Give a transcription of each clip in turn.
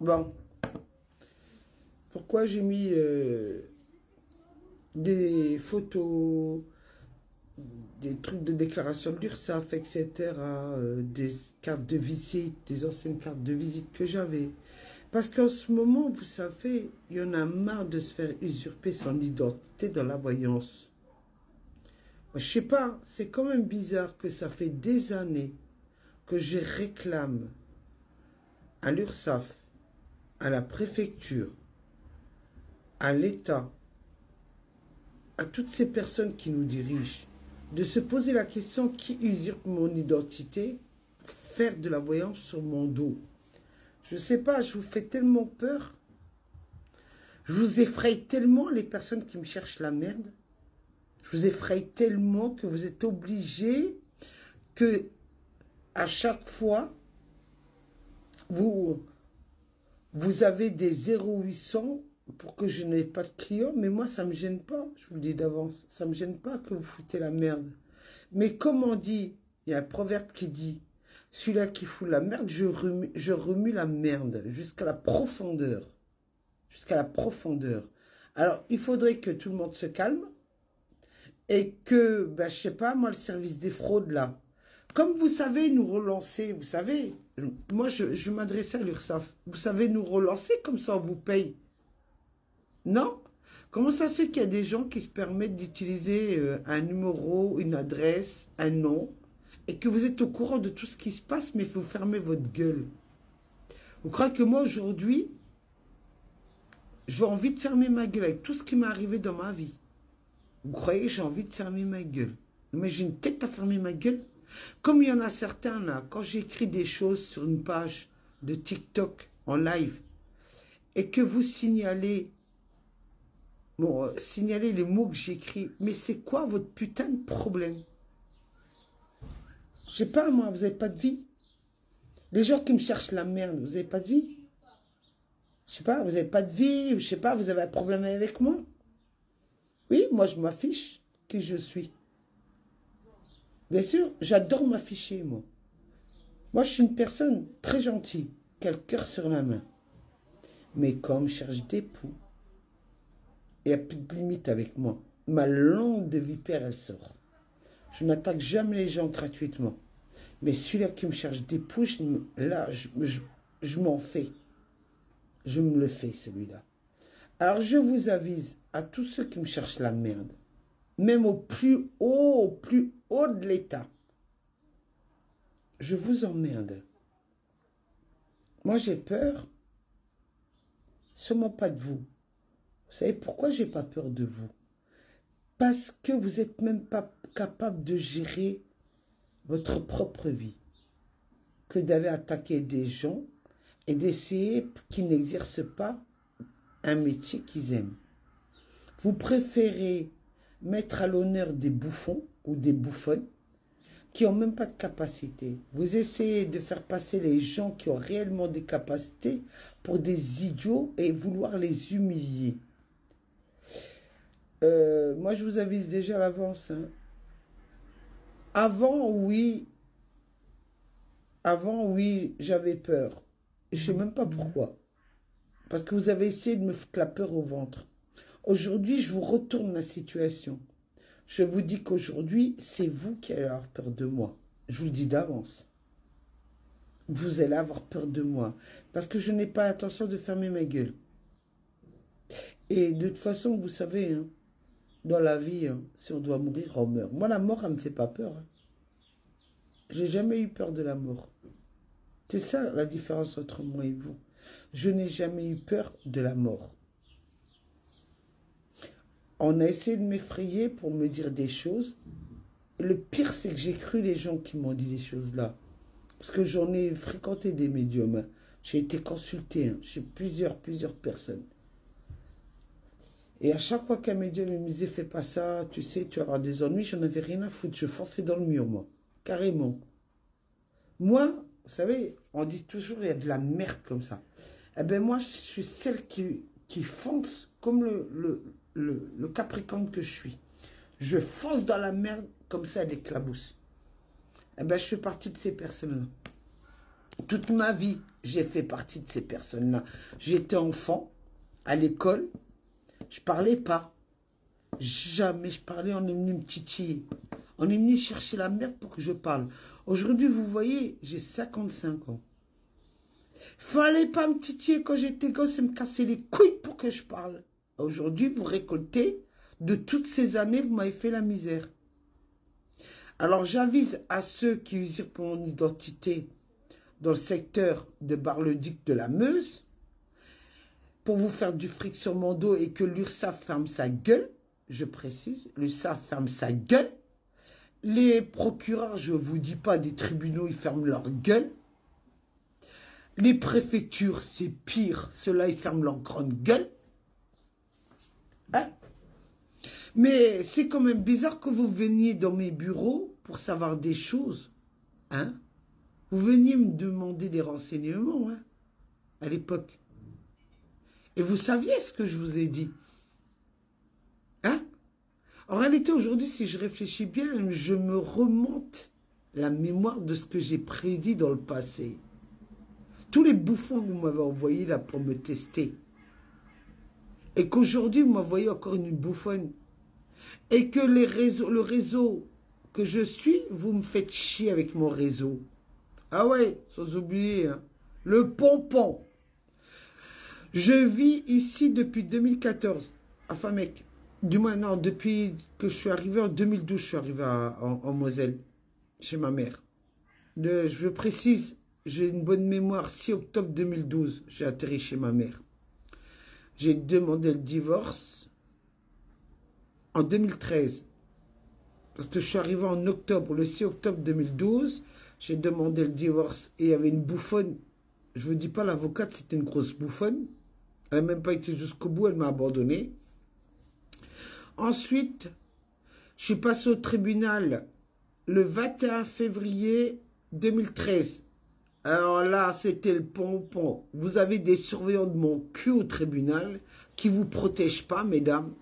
Bon, pourquoi j'ai mis des photos, des trucs de déclaration de l'URSSAF, etc., des cartes de visite, des anciennes cartes de visite que j'avais. Parce qu'en ce moment, vous savez, il y en a marre de se faire usurper son identité dans la voyance. Moi, je sais pas, c'est quand même bizarre que ça fait des années que je réclame à l'URSSAF, à la préfecture, à l'État, à toutes ces personnes qui nous dirigent, de se poser la question qui usurpe mon identité, faire de la voyance sur mon dos. Je sais pas, je vous fais tellement peur, je vous effraie tellement les personnes qui me cherchent la merde, je vous effraie tellement que vous êtes obligés que à chaque fois, vous avez des 0800 pour que je n'ai pas de clients, mais moi, ça ne me gêne pas, je vous le dis d'avance. Ça ne me gêne pas que vous foutez la merde. Mais comme on dit, il y a un proverbe qui dit, celui-là qui fout la merde, je remue la merde jusqu'à la profondeur. Jusqu'à la profondeur. Alors, il faudrait que tout le monde se calme et que, ben, je sais pas, moi, le service des fraudes, là, comme vous savez nous relancer, vous savez, moi, je m'adressais à l'URSSAF, vous savez nous relancer, comme ça, on vous paye. Non? Comment ça se fait qu'il y a des gens qui se permettent d'utiliser un numéro, une adresse, un nom, et que vous êtes au courant de tout ce qui se passe, mais vous fermez votre gueule? Vous croyez que moi, aujourd'hui, j'ai envie de fermer ma gueule avec tout ce qui m'est arrivé dans ma vie? Vous croyez que j'ai envie de fermer ma gueule? Mais j'ai une tête à fermer ma gueule. Comme il y en a certains, là, quand j'écris des choses sur une page de TikTok en live, et que vous signalez, bon, signalez les mots que j'écris, mais c'est quoi votre putain de problème? Je sais pas, moi, vous n'avez pas de vie? Les gens qui me cherchent la merde, vous n'avez pas de vie? Je sais pas, vous n'avez pas de vie, je sais pas, vous avez un problème avec moi? Oui, moi, je m'affiche qui je suis. Bien sûr, j'adore m'afficher, moi. Moi, je suis une personne très gentille, qui a le cœur sur la main. Mais quand on me cherche d'époux, il n'y a plus de limite avec moi. Ma langue de vipère, elle sort. Je n'attaque jamais les gens gratuitement. Mais celui-là qui me cherche d'époux, là, je m'en fais. Je me le fais, celui-là. Alors, je vous avise à tous ceux qui me cherchent la merde, même au plus haut de l'État, je vous emmerde. Moi, j'ai peur, seulement pas de vous. Vous savez pourquoi j'ai pas peur de vous? Parce que vous n'êtes même pas capable de gérer votre propre vie, que d'aller attaquer des gens et d'essayer qu'ils n'exercent pas un métier qu'ils aiment. Vous préférez mettre à l'honneur des bouffons ou des bouffonnes qui n'ont même pas de capacité. Vous essayez de faire passer les gens qui ont réellement des capacités pour des idiots et vouloir les humilier. Moi, je vous avise déjà à l'avance. Hein. Avant, oui, j'avais peur. Et je ne sais même pas pourquoi. Parce que vous avez essayé de me foutre la peur au ventre. Aujourd'hui, je vous retourne la situation. Je vous dis qu'aujourd'hui, c'est vous qui allez avoir peur de moi. Je vous le dis d'avance. Vous allez avoir peur de moi. Parce que je n'ai pas l'intention de fermer ma gueule. Et de toute façon, vous savez, hein, dans la vie, hein, si on doit mourir, on meurt. Moi, la mort, elle ne me fait pas peur. Hein. J'ai jamais eu peur de la mort. C'est ça la différence entre moi et vous. Je n'ai jamais eu peur de la mort. On a essayé de m'effrayer pour me dire des choses. Le pire, c'est que j'ai cru les gens qui m'ont dit les choses là. Parce que j'en ai fréquenté des médiums. Hein. J'ai été consulté hein, chez plusieurs personnes. Et à chaque fois qu'un médium me disait, fais pas ça, tu sais, tu vas avoir des ennuis, j'en avais rien à foutre. Je fonçais dans le mur, moi. Carrément. Moi, vous savez, on dit toujours, il y a de la merde comme ça. Eh bien, moi, je suis celle qui fonce comme le Capricorne que je suis. Je fonce dans la merde comme ça, elle éclabousse. Eh bien, je fais partie de ces personnes-là. Toute ma vie, j'ai fait partie de ces personnes-là. J'étais enfant, à l'école, je parlais pas. Jamais je parlais, on est venu me titiller. On est venu chercher la merde pour que je parle. Aujourd'hui, vous voyez, j'ai 55 ans. Fallait pas me titiller quand j'étais gosse et me casser les couilles pour que je parle. Aujourd'hui, vous récoltez, de toutes ces années, vous m'avez fait la misère. Alors, j'avise à ceux qui usurpent mon identité dans le secteur de Bar-le-Duc de la Meuse, pour vous faire du fric sur mon dos et que l'URSSAF ferme sa gueule, je précise, l'URSSAF ferme sa gueule. Les procureurs, je ne vous dis pas, des tribunaux, ils ferment leur gueule. Les préfectures, c'est pire, ceux-là, ils ferment leur grande gueule. Hein? Mais c'est quand même bizarre que vous veniez dans mes bureaux pour savoir des choses. Hein? Vous veniez me demander des renseignements, hein, à l'époque. Et vous saviez ce que je vous ai dit. Hein? En réalité, aujourd'hui, si je réfléchis bien, je me remonte la mémoire de ce que j'ai prédit dans le passé. Tous les bouffons que vous m'avez envoyés là pour me tester. Et qu'aujourd'hui, vous m'envoyez encore une bouffonne. Et que le réseau que je suis, vous me faites chier avec mon réseau. Ah ouais, sans oublier, hein, le pompon. Je vis ici depuis 2014. Enfin, mec, du moins, non, depuis que je suis arrivé en 2012, je suis arrivé en Moselle, chez ma mère. Je précise, j'ai une bonne mémoire, 6 octobre 2012, j'ai atterri chez ma mère. J'ai demandé le divorce en 2013. Parce que je suis arrivé en octobre, le 6 octobre 2012, j'ai demandé le divorce et il y avait une bouffonne. Je vous dis pas, l'avocate, c'était une grosse bouffonne. Elle n'a même pas été jusqu'au bout, elle m'a abandonné. Ensuite, je suis passé au tribunal le 21 février 2013. Alors là, c'était le pompon. Vous avez des surveillants de mon cul au tribunal qui ne vous protègent pas, mesdames.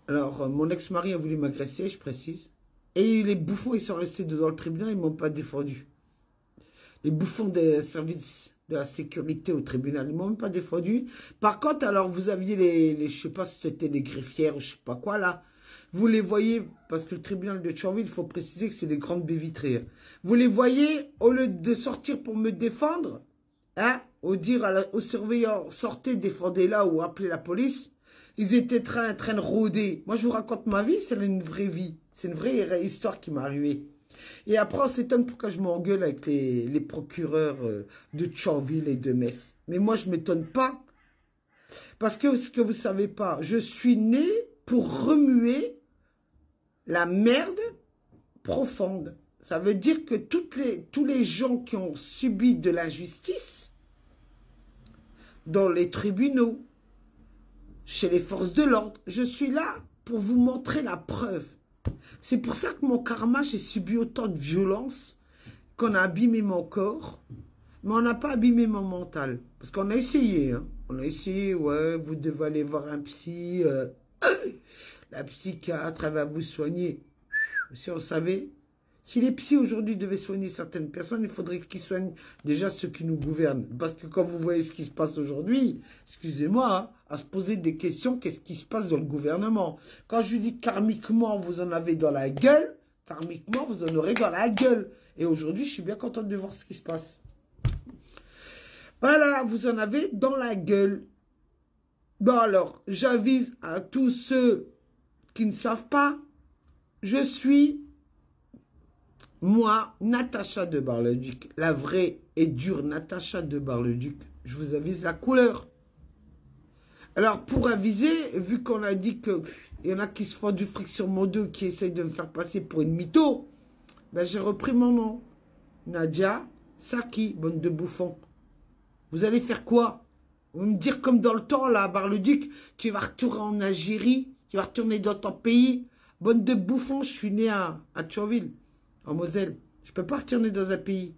Alors, mon ex-mari a voulu m'agresser, je précise. Et les bouffons, ils sont restés devant le tribunal, ils ne m'ont pas défendu. Les bouffons des services de la sécurité au tribunal, ils ne m'ont même pas défendu. Par contre, alors, vous aviez je ne sais pas si c'était les greffières ou je ne sais pas quoi, là. Vous les voyez, parce que le tribunal de Thionville, il faut préciser que c'est des grandes baies vitrées. Vous les voyez, au lieu de sortir pour me défendre, hein, ou dire aux surveillants, sortez, défendez-la ou appelez la police, ils étaient en train de rôder. Moi, je vous raconte ma vie, c'est une vraie vie. C'est une vraie histoire qui m'est arrivée. Et après, on s'étonne pourquoi je m'engueule avec les procureurs de Thionville et de Metz. Mais moi, je ne m'étonne pas. Parce que ce que vous ne savez pas, je suis né pour remuer la merde profonde. Ça veut dire que tous les gens qui ont subi de l'injustice dans les tribunaux, chez les forces de l'ordre, je suis là pour vous montrer la preuve. C'est pour ça que mon karma, j'ai subi autant de violence, qu'on a abîmé mon corps, mais on n'a pas abîmé mon mental. Parce qu'on a essayé, hein. On a essayé, ouais, vous devez aller voir un psy, la psychiatre, elle va vous soigner. Si on savait, si les psys aujourd'hui devaient soigner certaines personnes, il faudrait qu'ils soignent déjà ceux qui nous gouvernent. Parce que quand vous voyez ce qui se passe aujourd'hui, excusez-moi, hein, à se poser des questions, qu'est-ce qui se passe dans le gouvernement? Quand je dis karmiquement, vous en avez dans la gueule, karmiquement, vous en aurez dans la gueule. Et aujourd'hui, je suis bien content de voir ce qui se passe. Voilà, vous en avez dans la gueule. Bon alors, j'avise à tous ceux qui ne savent pas, je suis, moi, Natacha de Bar-le-Duc, la vraie et dure Natacha de Bar-le-Duc. Je vous avise la couleur. Alors, pour aviser, vu qu'on a dit qu'il y en a qui se font du fric sur mon dos, qui essayent de me faire passer pour une mytho, ben j'ai repris mon nom. Nadia Saki, bande de bouffons. Vous allez faire quoi? Vous me dire comme dans le temps, là, à Bar-le-Duc, tu vas retourner en Algérie, tu vas retourner dans ton pays. Bande de bouffons, je suis né à Thionville, en Moselle. Je ne peux pas retourner dans un pays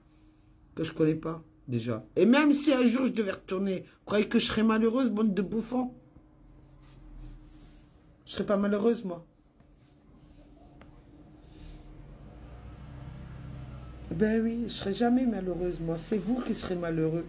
que je ne connais pas, déjà. Et même si un jour je devais retourner, vous croyez que je serais malheureuse, bande de bouffons? Je ne serais pas malheureuse, moi. Ben oui, je serai jamais malheureuse, moi. C'est vous qui serez malheureux.